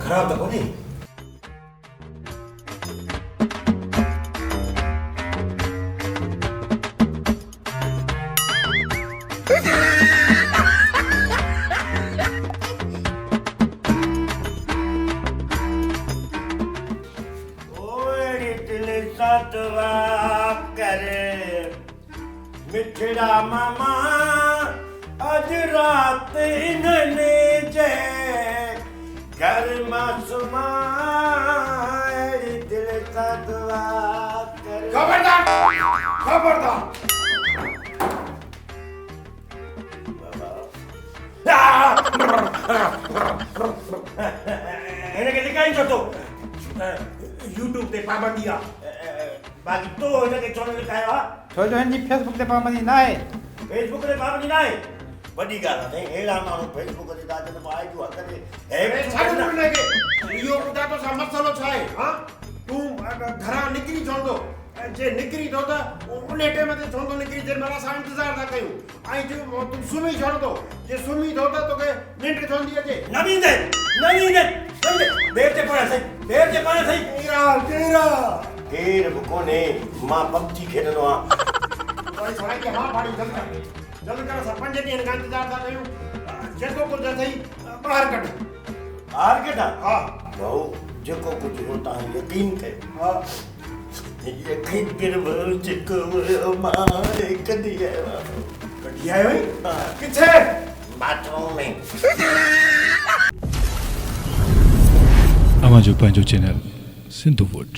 खराब तो कोनी सतवा करे मिठड़ा मामा अज रात इन्हने जे घर मासुमा दिल सतवा करे खबरदार खबरदार એને કે દેખાઈ જતો YouTube ते पाबंदी आ बाकी तो इनके चैनल लिखायो हा छो जो हिन जी फेसबुक ते पाबंदी ना आहे फेसबुक ते पाबंदी ना आहे वॾी ॻाल्हि आहे अहिड़ा माण्हू फेसबुक ते दाद में आई जो करे हे छा न के इहो ॿुधा तो सा मसलो छा आहे हां तूं घरा निकरी चवंदो जे निकरी तो त उन टाइम ते चवंदो निकरी जे मां असां इंतजार था कयूं ऐं जो तूं सुम्ही छॾंदो जे सुम्ही थो त तोखे निंड ठहंदी अचे न ईंदे देर ते पड़ सही तेरा केर बि कोन्हे मां पबजी खेॾंदो आहियां वरी साईं खे मां पाड़ी जल्दी कर असां 5 ॾींहंनि खां इंतजार था कयूं जेको कुझु अथई ॿाहिरि कढ हा भाऊ जेको कुझु हो तव्हां यकीन कयो हा यकीन कर जेको मां कढी आयो किथे बाथरूम में अवां जो पंहिंजो चैनल सिंधु वोट